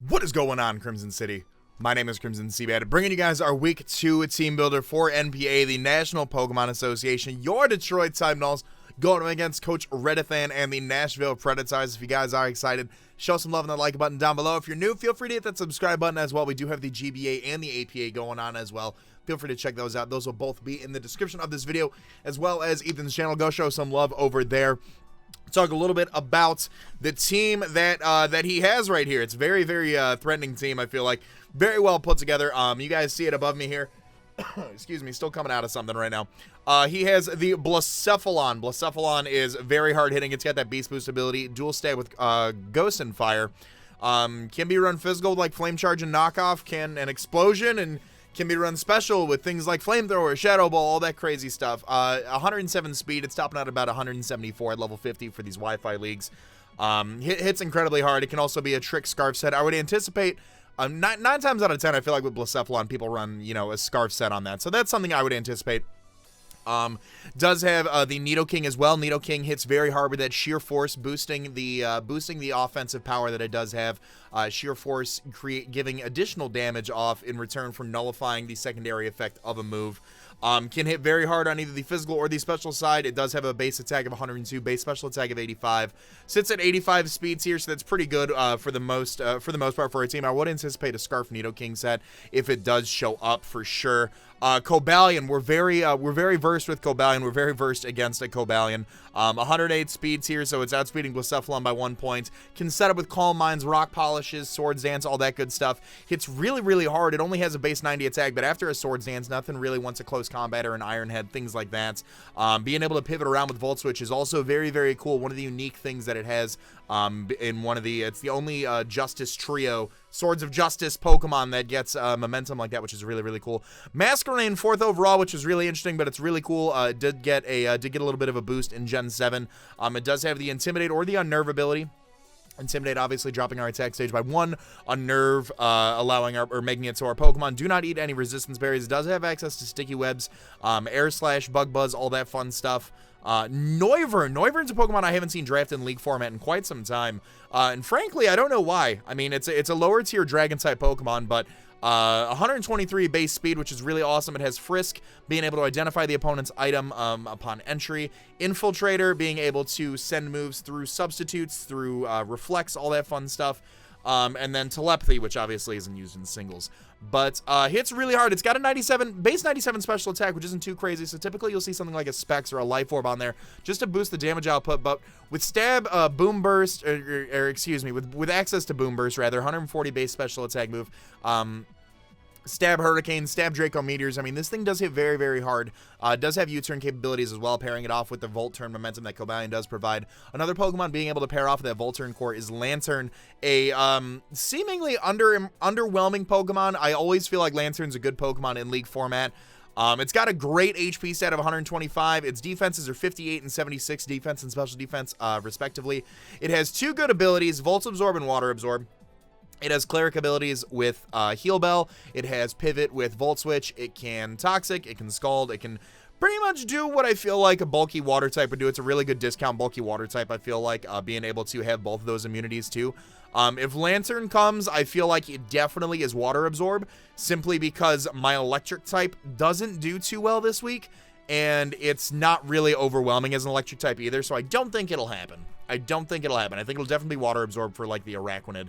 What is going on, Crimson City? My name is Crimson CBAD, bringing you guys our Week 2 Team Builder for NPA, the National Pokemon Association. Your Detroit Time Nulls going against Coach Redithan and the Nashville Preditars. If you guys are excited, show some love on the like button down below. If you're new, feel free to hit that subscribe button as well. We do have the GBA and the APA going on as well. Feel free to check those out. Those will both be in the description of this video, as well as Ethan's channel. Go show some love over there. Talk a little bit about the team that he has right here. It's very, very threatening team, I feel like. Very well put together. You guys see it above me here. Excuse me, still coming out of something right now. He has the Blacephalon. Blacephalon is very hard hitting. It's got that beast boost ability, dual stab with Ghost and Fire. Can be run physical like Flame Charge and Knockoff, and Explosion, and can be run special with things like Flamethrower, Shadow Ball, all that crazy stuff. 107 speed. It's topping out about 174 at level 50 for these Wi-Fi leagues. Hits incredibly hard. It can also be a trick Scarf set. I would anticipate 9 times out of 10, I feel like with Blacephalon, people run, a Scarf set on that. So that's something I would anticipate. Does have the Nidoking as well. Nidoking hits very hard with that Sheer Force, boosting the offensive power that it does have. Sheer Force giving additional damage off in return for nullifying the secondary effect of a move. Can hit very hard on either the physical or the special side. It does have a base attack of 102, base special attack of 85. Sits at 85 speeds here, so that's pretty good for the most part for a team. I would anticipate a Scarf Nidoking set if it does show up for sure. Cobalion, we're very versed with Cobalion. We're very versed against a Cobalion. 108 speeds here, so it's outspeeding Blacephalon by 1 point. Can set up with Calm Minds, Rock Polishes, Swords Dance, all that good stuff. Hits really, really hard. It only has a base 90 attack, but after a Swords Dance, nothing really wants a close combat or an Iron Head, things like that. Being able to pivot around with Volt Switch is also very, very cool. One of the unique things that it has in it's the only Justice Trio, Swords of Justice Pokemon that gets momentum like that, which is really, really cool. Masquerain 4th overall, which is really interesting, but it's really cool. It did get a little bit of a boost in Gen 7. It does have the Intimidate or the Unnerve ability. Intimidate obviously dropping our attack stage by 1. Unnerve making it so our Pokemon do not eat any resistance berries. It does have access to sticky webs, Air Slash, Bug Buzz, all that fun stuff. Noivern's a Pokemon I haven't seen drafted in League format in quite some time, and frankly I don't know why. I mean, it's a lower tier Dragon type Pokemon, but 123 base speed, which is really awesome. It has Frisk, being able to identify the opponent's item upon entry. Infiltrator, being able to send moves through substitutes, through reflex, all that fun stuff. And then Telepathy, which obviously isn't used in singles. But hits really hard. It's got a base 97 special attack, which isn't too crazy. So typically you'll see something like a Specs or a Life Orb on there just to boost the damage output. But with Stab, Boom Burst, or excuse me, with access to Boom Burst, rather, 140 base special attack move. Stab Hurricane, Stab Draco Meteors. I mean, this thing does hit very, very hard. It does have U-turn capabilities as well, pairing it off with the Volt Turn momentum that Cobalion does provide. Another Pokemon being able to pair off with that Volt Turn core is Lantern, a seemingly underwhelming Pokemon. I always feel like Lantern's a good Pokemon in League format. It's got a great HP stat of 125. Its defenses are 58 and 76 defense and special defense, respectively. It has 2 good abilities, Volt Absorb and Water Absorb. It has Cleric abilities with Heal Bell. It has Pivot with Volt Switch. It can Toxic. It can Scald. It can pretty much do what I feel like a bulky water type would do. It's a really good discount bulky water type, I feel like, being able to have both of those immunities too. If Lantern comes, I feel like it definitely is Water Absorb, simply because my electric type doesn't do too well this week, and it's not really overwhelming as an electric type either, so I don't think it'll happen. I think it'll definitely be Water Absorb for, like, the Araquanid.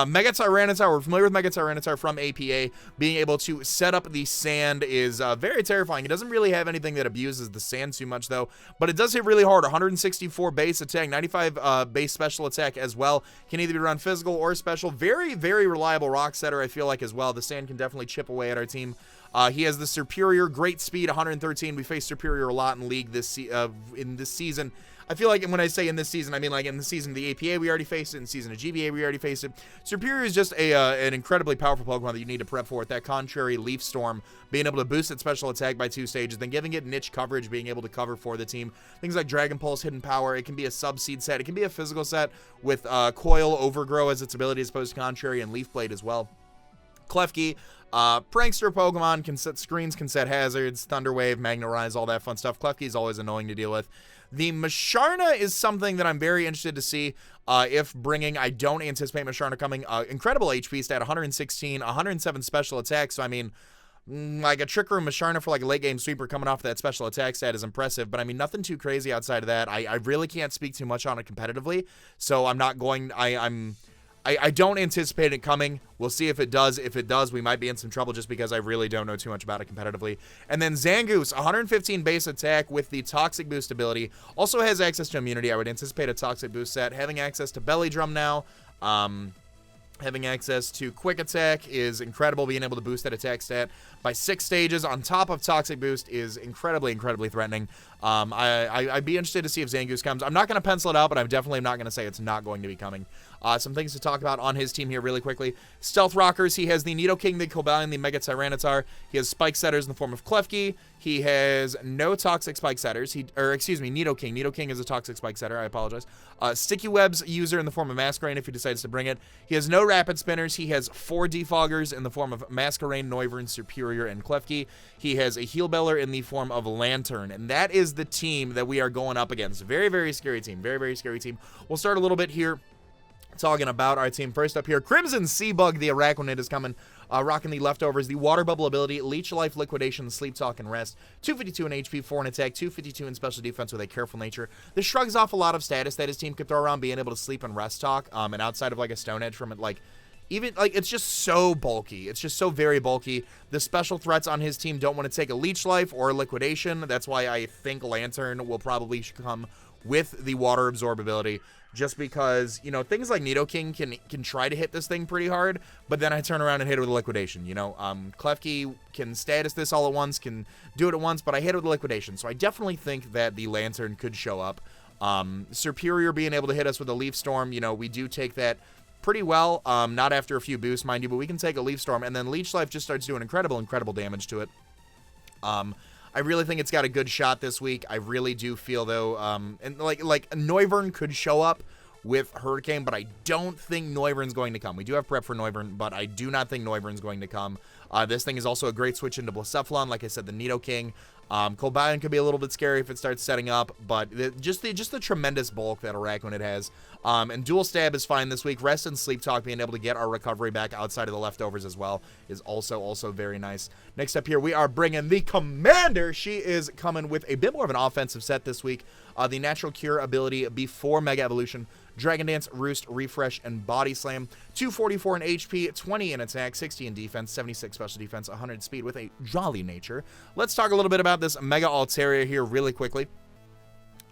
Mega Tyranitar, we're familiar with Mega Tyranitar from APA. Being able to set up the sand is very terrifying. It doesn't really have anything that abuses the sand too much, though, but it does hit really hard. 164 base attack, 95 base special attack as well. Can either be run physical or special. Very, very reliable rock setter, I feel like, as well. The sand can definitely chip away at our team. He has the Superior, great speed, 113. We faced Superior a lot in League in this season. I feel like when I say in this season, I mean like in the season of the APA we already faced it, in the season of GBA we already faced it. Superior is just an incredibly powerful Pokemon that you need to prep for. With that contrary Leaf Storm, being able to boost its special attack by 2 stages, then giving it niche coverage, being able to cover for the team. Things like Dragon Pulse, Hidden Power. It can be a Sub-Seed set. It can be a physical set with Coil, Overgrow as its ability as opposed to contrary, and Leaf Blade as well. Klefki, prankster Pokemon, can set screens, can set hazards, Thunder Wave, Magna Rise, all that fun stuff. Klefki is always annoying to deal with. The Masharna is something that I'm very interested to see if bringing. I don't anticipate Masharna coming. Incredible HP stat, 116, 107 special attack. So, I mean, like a Trick Room Masharna for like a late game sweeper coming off that special attack stat is impressive, but I mean, nothing too crazy outside of that. I really can't speak too much on it competitively, so I'm not going, I don't anticipate it coming. We'll see if it does. If it does, we might be in some trouble just because I really don't know too much about it competitively. And then Zangoose, 115 base attack with the Toxic Boost ability. Also has access to immunity. I would anticipate a Toxic Boost set. Having access to Belly Drum now. Having access to Quick Attack is incredible. Being able to boost that attack stat by 6 stages on top of Toxic Boost is incredibly threatening. I'd be interested to see if Zangoose comes. I'm not going to pencil it out, but I'm definitely not going to say it's not going to be coming. Some things to talk about on his team here really quickly. Stealth Rockers, he has the Nidoking, the Cobalion, the Mega Tyranitar. He has Spike Setters in the form of Klefki. He has no Toxic Spike Setters. Nidoking. Nidoking is a Toxic Spike Setter. I apologize. Sticky Webs user in the form of Masquerain if he decides to bring it. He has no Rapid Spinners. He has 4 Defoggers in the form of Masquerain, Noivern, Superior, and Klefki. He has a Heal Beller in the form of Lantern. And that is the team that we are going up against. Very scary team. Very scary team. We'll start a little bit here talking about our team. First up here, Crimson Seabug, the Arachnid, is coming, rocking the leftovers, the Water Bubble ability, Leech Life, Liquidation, Sleep Talk, and Rest, 252 in HP, 4 in attack, 252 in special defense with a Careful Nature. This shrugs off a lot of status that his team could throw around, being able to sleep and rest talk, and outside of like a Stone Edge from it, like, even, like, it's just so bulky. It's just so very bulky. The special threats on his team don't want to take a Leech Life or a Liquidation. That's why I think Lantern will probably come with the Water Absorb ability, just because, you know, things like Nidoking can try to hit this thing pretty hard, but then I turn around and hit it with a Liquidation, you know. Klefki can status this all at once, can do it at once, but I hit it with a Liquidation, so I definitely think that the Lantern could show up. Superior being able to hit us with a Leaf Storm, you know, we do take that pretty well, not after a few boosts, mind you, but we can take a Leaf Storm, and then Leech Life just starts doing incredible damage to it. I really think it's got a good shot this week. I really do feel, though, and like Noivern could show up with Hurricane, but I don't think Noivern's going to come. We do have prep for Noivern, but I do not think Noivern's going to come. This thing is also a great switch into Blacephalon. Like I said, the Nidoking. Cobalion could be a little bit scary if it starts setting up, but just the tremendous bulk that Arachnid has. And Dual Stab is fine this week. Rest and Sleep Talk, being able to get our recovery back outside of the leftovers as well, is also very nice. Next up here, we are bringing the Commander. She is coming with a bit more of an offensive set this week. The Natural Cure ability before Mega Evolution. Dragon Dance, Roost, Refresh, and Body Slam. 244 in HP, 20 in attack, 60 in defense, 76 special defense, 100 speed with a Jolly Nature. Let's talk a little bit about this Mega Altaria here really quickly.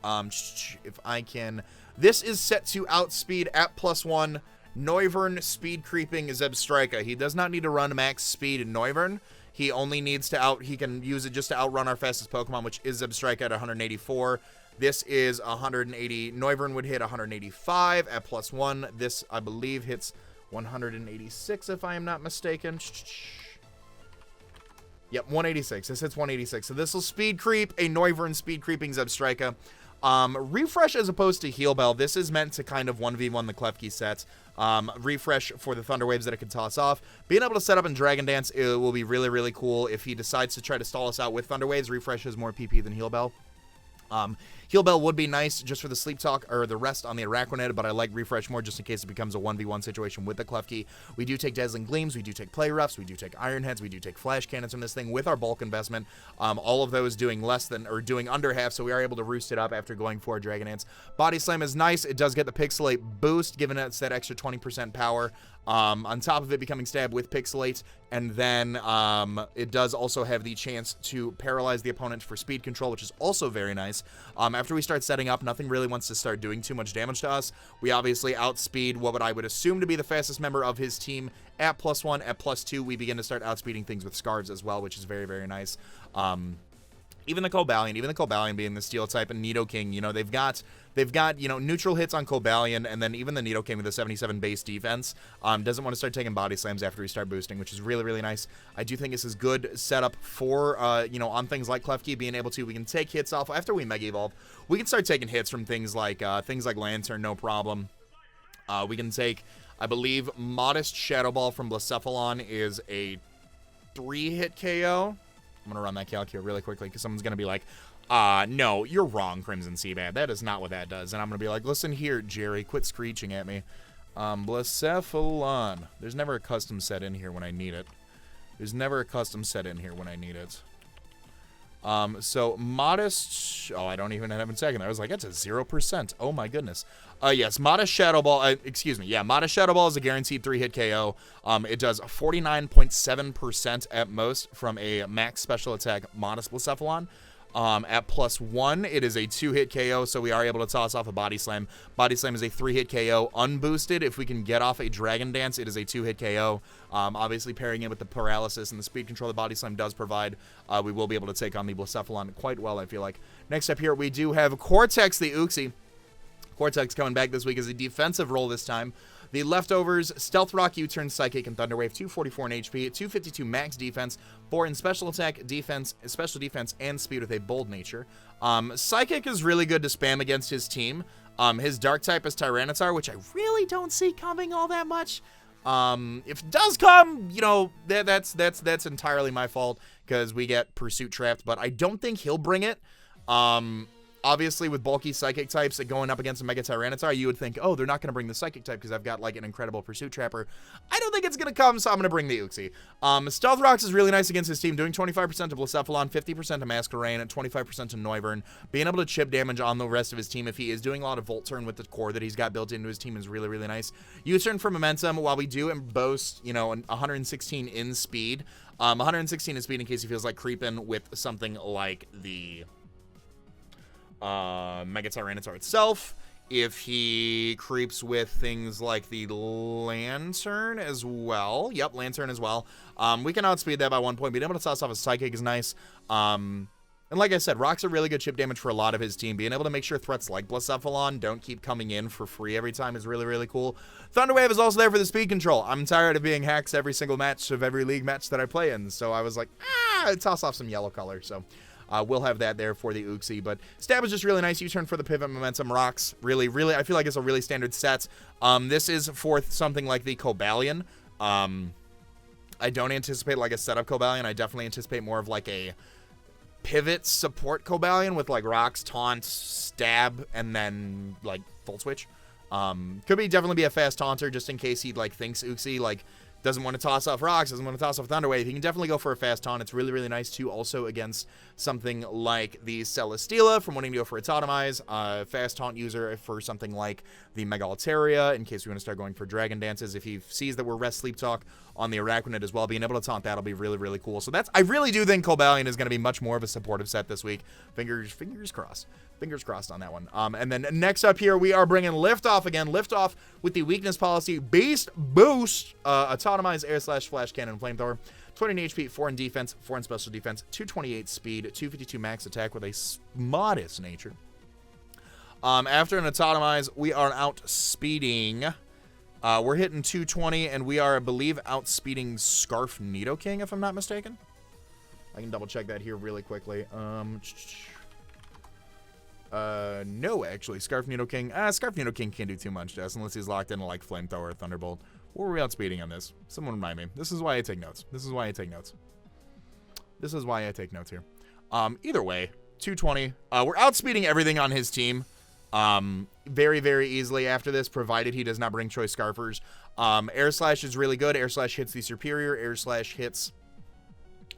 If I can... This is set to outspeed at +1. Noivern speed creeping Zebstrika. He does not need to run max speed in Noivern. He only needs to he can use it just to outrun our fastest Pokemon, which is Zebstrika at 184. This is 180. Noivern would hit 185 at +1. This, I believe, hits 186, if I am not mistaken. Yep, 186. This hits 186. So this will speed creep a Noivern speed creeping Zebstrika. Refresh as opposed to Heal Bell. This is meant to kind of 1v1 the Klefki sets. Refresh for the Thunder Waves that it can toss off. Being able to set up in Dragon Dance, it will be really cool. If he decides to try to stall us out with Thunder Waves, Refresh has more PP than Heal Bell. Heal Bell would be nice just for the Sleep Talk or the rest on the Arachnid, but I like Refresh more just in case it becomes a 1v1 situation with the Klefki. We do take Dazzling Gleams, we do take Play Roughs, we do take Iron Heads, we do take Flash Cannons from this thing with our bulk investment. All of those doing less than, or doing under half, so we are able to roost it up after going for Dragon Dance. Body Slam is nice. It does get the Pixelate boost, giving us that extra 20% power. On top of it becoming Stab with Pixelate, and then it does also have the chance to paralyze the opponent for speed control, which is also very nice. After we start setting up, nothing really wants to start doing too much damage to us. We obviously outspeed what I would assume to be the fastest member of his team at +1. At +2, we begin to start outspeeding things with Scarves as well, which is very nice. Even the Cobalion being the Steel type, and Nidoking, you know, they've got, you know, neutral hits on Cobalion, and then even the Nidoking with a 77 base defense doesn't want to start taking body slams after we start boosting, which is really nice. I do think this is good setup for, you know, on things like Klefki, being able to, we can take hits off after we Mega Evolve. We can start taking hits from things like Lantern, no problem. We can take, I believe, Modest Shadow Ball from Blacephalon is a 3-hit KO. I'm going to run that calc here really quickly because someone's going to be like, No, you're wrong, Crimson CBAD. That is not what that does. And I'm going to be like, listen here, Jerry, quit screeching at me. Blacephalon. There's never a custom set in here when I need it. There's never a custom set in here when I need it. So modest, oh, I don't even have a second. I was like, that's a 0%. Oh my goodness. Yes, modest Shadow Ball, excuse me. Yeah, modest Shadow Ball is a guaranteed 3-hit KO. It does 49.7% at most from a max special attack modest Blacephalon. At +1, it is a 2-hit KO, so we are able to toss off a Body Slam. Body Slam is a 3-hit KO unboosted. If we can get off a Dragon Dance, it is a 2-hit KO. Obviously, pairing it with the paralysis and the speed control the Body Slam does provide, we will be able to take on the Blacephalon quite well, I feel like. Next up here, we do have Cortex the Uxie. Cortex coming back this week as a defensive role this time. The leftovers, Stealth Rock, U-Turn, Psychic, and Thunderwave, 244 in HP, 252 max defense, 4 in special attack, defense, special defense, and speed with a bold nature. Psychic is really good to spam against his team. His dark type is Tyranitar, which I really don't see coming all that much. If it does come, you know, that's entirely my fault because we get Pursuit trapped, but I don't think he'll bring it. Obviously, with bulky Psychic types going up against a Mega Tyranitar, you would think, oh, they're not going to bring the Psychic type because I've got, like, an incredible Pursuit Trapper. I don't think it's going to come, so I'm going to bring the Uxie. Stealth Rocks is really nice against his team, doing 25% to Blacephalon, 50% to Masquerain, and 25% to Noivern. Being able to chip damage on the rest of his team if he is doing a lot of Volt Turn with the core that he's got built into his team is really, really nice. U-Turn for Momentum, while we do boast, you know, 116 in speed. 116 in speed in case he feels like creeping with something like the Mega Tyranitar itself. If he creeps with things like the Lantern as well. Yep, Lantern as well. We can outspeed that by 1 point. Being able to toss off a Psychic is nice. And like I said, Rocks are really good chip damage for a lot of his team. Being able to make sure threats like Blacephalon don't keep coming in for free every time is really, really cool. Thunderwave is also there for the speed control. I'm tired of being hacked every single match of every league match that I play in. So I was like, toss off some yellow color. So we'll have that there for the Uxie, but Stab is just really nice. U-Turn for the Pivot, Momentum, Rocks. Really, really, I feel like it's a really standard set. This is for something like the Cobalion. I don't anticipate like a setup Cobalion. I definitely anticipate more of like a pivot support Cobalion with like Rocks, Taunt, Stab, and then like Volt Switch. Could definitely be a fast Taunter just in case he like thinks Uxie like doesn't want to toss off Rocks, doesn't want to toss off Thunderwave. He can definitely go for a fast taunt. It's really, really nice too. Also against something like the Celesteela from wanting to go for a Tauntamize. Fast taunt user for something like the Mega Altaria in case we want to start going for Dragon Dances. If he sees that we're Rest Sleep Talk on the Araquanid as well, being able to taunt that'll be really, really cool. So I really do think Cobalion is going to be much more of a supportive set this week. Fingers crossed. Fingers crossed on that one. And then next up here, we are bringing Liftoff again. Liftoff with the weakness policy, Beast Boost, Autotomize, Air Slash, Flash Cannon, Flamethrower, 20 in HP, 4 in defense, 4 in special defense, 228 speed, 252 max attack with a modest nature. After an Autotomize, we are outspeeding. We're hitting 220, and we are, I believe, outspeeding Scarf Nidoking, if I'm not mistaken. I can double check that here really quickly. No, actually, Scarf Nidoking. Scarf Nidoking can't do too much, Jess, unless he's locked into like Flamethrower or Thunderbolt. What were we outspeeding on this? Someone remind me. This is why I take notes. This is why I take notes. This is why I take notes here. Either way, 220. We're outspeeding everything on his team. Very, very easily after this, provided he does not bring Choice Scarfers. Air Slash is really good. Air Slash hits the superior. Air Slash hits,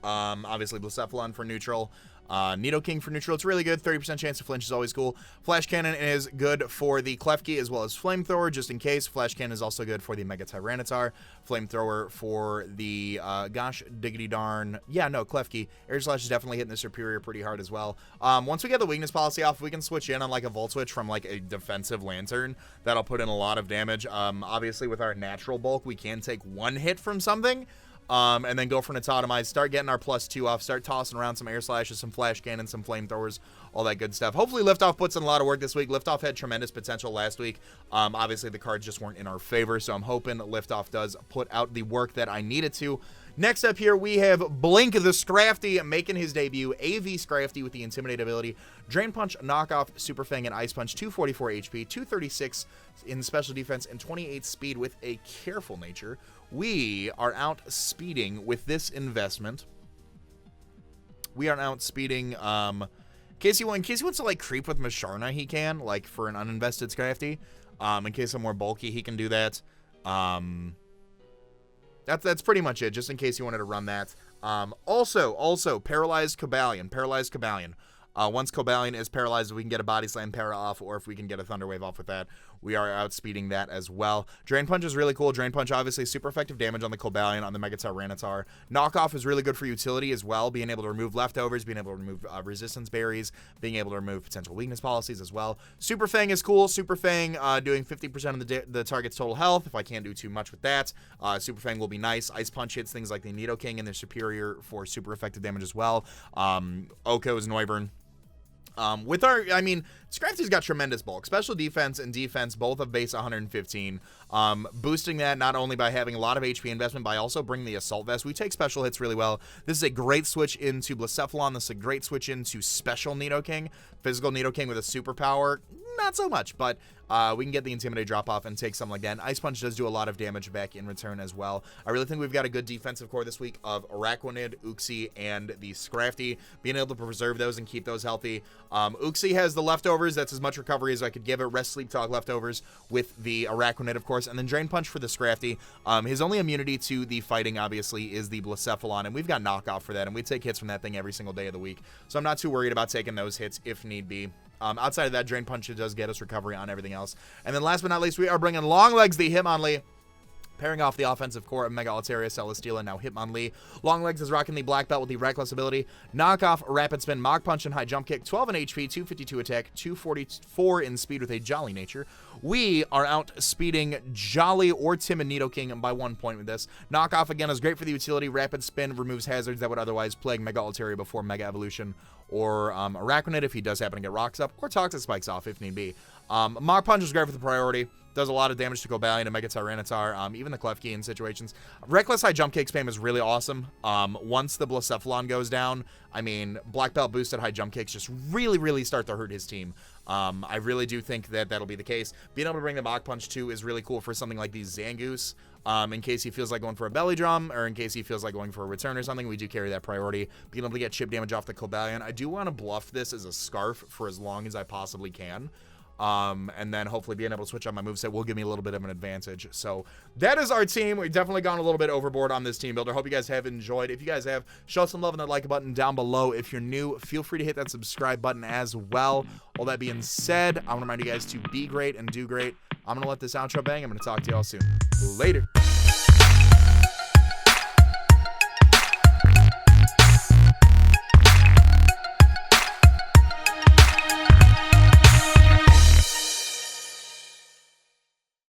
obviously, Blacephalon for neutral. Nidoking for neutral, it's really good. 30% chance to flinch is always cool. Flash Cannon is good for the Klefki as well as Flamethrower, just in case. Flash Cannon is also good for the Mega Tyranitar. Flamethrower for the, gosh diggity darn. Yeah, no, Klefki. Air Slash is definitely hitting the superior pretty hard as well. Once we get the weakness policy off, we can switch in on like a Volt Switch from like a defensive Lantern. That'll put in a lot of damage. Obviously, with our natural bulk, we can take one hit from something. And then go for an Autotomize, start getting our +2 off, start tossing around some Air Slashes, some Flash Cannons, some Flamethrowers, all that good stuff. Hopefully Liftoff puts in a lot of work this week. Liftoff had tremendous potential last week. Obviously the cards just weren't in our favor, so I'm hoping Liftoff does put out the work that I needed to. Next up here, we have Blink the Scrafty making his debut. AV Scrafty with the Intimidate ability. Drain Punch, Knockoff, Super Fang, and Ice Punch. 244 HP, 236 in special defense, and 28 speed with a careful nature. We are outspeeding with this investment. We are outspeeding case he wants to like creep with Masharna, he can, like for an uninvested Scrafty. In case I'm more bulky, he can do that. That's pretty much it, just in case you wanted to run that. Also, Paralyzed Cobalion. Once Cobalion is paralyzed, we can get a Body Slam para off, or if we can get a Thunder Wave off with that, we are outspeeding that as well. Drain Punch is really cool. Drain Punch, obviously, super effective damage on the Cobalion, on the Mega Tyranitar. Knockoff is really good for utility as well, being able to remove leftovers, being able to remove resistance berries, being able to remove potential weakness policies as well. Super Fang is cool. Super Fang doing 50% of the target's total health. If I can't do too much with that, Super Fang will be nice. Ice Punch hits things like the Nidoking, and they're superior for super effective damage as well. Oko is Noivern. Scrafty's got tremendous bulk. Special defense and defense, both of base 115. Boosting that not only by having a lot of HP investment, by also bringing the Assault Vest. We take special hits really well. This is a great switch into Blacephalon. This is a great switch into Special Nidoking. Physical Nidoking with a superpower, not so much, but we can get the Intimidate drop off and take something like that. And Ice Punch does do a lot of damage back in return as well. I really think we've got a good defensive core this week of Araquanid, Uxie, and the Scrafty. Being able to preserve those and keep those healthy. Uxie has the leftovers. That's as much recovery as I could give it. Rest, Sleep, Talk leftovers with the Araquanid, of course. And then Drain Punch for the Scrafty. His only immunity to the fighting, obviously, is the Blacephalon. And we've got knockoff for that. And we take hits from that thing every single day of the week. So I'm not too worried about taking those hits if need be. Outside of that, Drain Punch does get us recovery on everything else. And then last but not least, we are bringing Longlegs, the Hitmonlee, pairing off the offensive core of Mega Altaria, Celesteela, and now Hitmonlee. Longlegs is rocking the Black Belt with the Reckless ability. Knockoff, Rapid Spin, Mach Punch, and High Jump Kick. 12 in HP, 252 attack, 244 in speed with a Jolly nature. We are outspeeding Jolly or Timid Nidoking by 1 point with this. Knockoff, again, is great for the utility. Rapid Spin removes hazards that would otherwise plague Mega Altaria before Mega Evolution, or Araquanid if he does happen to get rocks up, or Toxic Spikes off if need be. Mach Punch is great for the priority. Does a lot of damage to Cobalion and Mega Tyranitar, even the Klefki in situations. Reckless High Jump Kick spam is really awesome. Once the Blacephalon goes down, I mean, Black Belt boosted High Jump Kicks just really start to hurt his team. I really do think that that'll be the case. Being able to bring the Mach Punch too is really cool for something like these Zangoose. In case he feels like going for a belly drum, or in case he feels like going for a return or something, we do carry that priority. Being able to get chip damage off the Cobalion. I do want to bluff this as a Scarf for as long as I possibly can. And then hopefully being able to switch on my moveset will give me a little bit of an advantage. So that is our team. We've definitely gone a little bit overboard on this team builder. Hope you guys have enjoyed. If you guys have, show some love on that like button down below. If you're new, feel free to hit that subscribe button as well. All that being said, I want to remind you guys to be great and do great. I'm going to let this outro bang. I'm going to talk to y'all soon. Later.